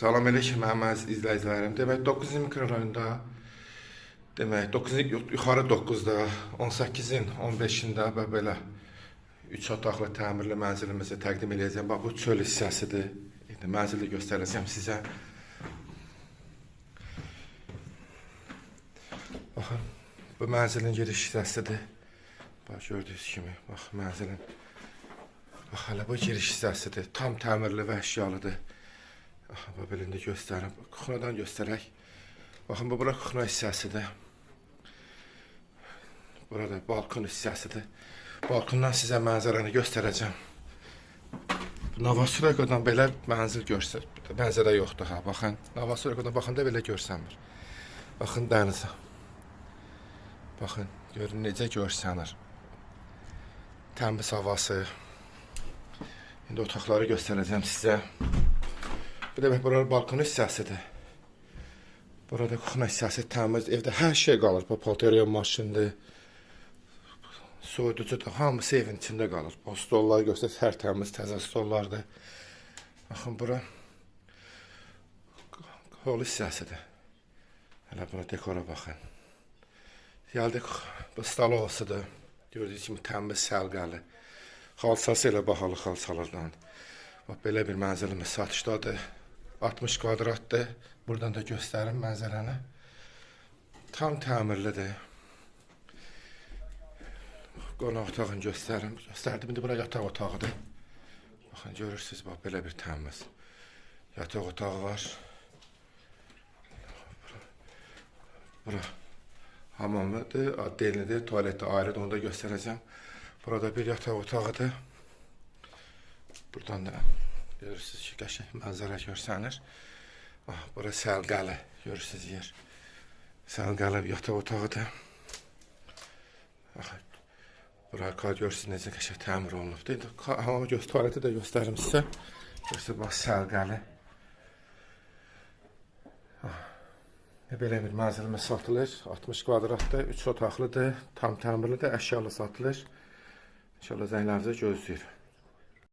Salam aleyküm mənim əziz izləyicilərim. Demək 9-cu mikrorayonda, demək 9 yuxarı 9-da, 18-in 15-də və belə 3 otaqlı təmirli mənzilimizi təqdim edəcəm. Bax bu çöl hissəsidir. İndi mənzili göstərəcəm sizə. Baxın, bu mənzilin giriş hissəsidir. Bax gördüyünüz kimi, bax mənzilin. Bax hələ bu giriş hissəsidir. Tam təmirli və əşyalıdır. Bax belə indi göstərim. Kuxnadan göstərək. Baxın bu bura kuxna hissəsidir. Burada balkon hissəsidir. Balkondan sizə mənzərəni göstərəcəm. Novostroykadan belə mənzil görsək, mənzərə yoxdur ha. Baxın, Novostroykadan baxanda belə görsənmir. Baxın dənizə. Baxın, görün necə görsənir. Təmiz havası. İndi otaqları göstərəcəm sizə. Bu demək, burada balkon hissəsidir. Burada kuxna hissəsi təmiz. Evdə hər şey qalır. Palteriya maşındır. Soyuducudur. Hamısı evin içində qalır. O stolları göstər, hər təmiz, təzə stollardır. Baxın, bura hol hissəsidir. Hələ buna dekora baxın. Gəldik, bu stalovasıdır. Gördüyünüz kimi təmiz, səlqəli. Xalçası ilə bahalı xalçalardan. Bax, belə bir mənzilimiz satışdadır. 60 kvadratdır. Buradan da göstərim mənzərəni. Tam təmirlidir. Qonaq otağını göstərim. Göstərdim. İndi bura yataq otağıdır. Baxın, görürsünüz, bax, belə bir təmiz yataq otağı var. Bura hamamıdır, adelidir, tualeti ayrıdır. Onu da göstərəcəm. Burada bir yataq otağıdır. Buradan da görürsünüz ki, qəşəng mənzərə görsənir. Bura səlqəli, görürsünüz yer. Səlqəli yataq otağıdır. Bura görürsünüz necə qəşəng təmir olunubdur. Hamama tualeti də göstərim sizə. Görürsünüz, bax, səlqəli. Belə bir mənzilimiz satılır. 60 kvadratdır, 3 otaqlıdır, tam təmirlidir, əşyalı satılır. İnşallah zənglərinizi gözləyir.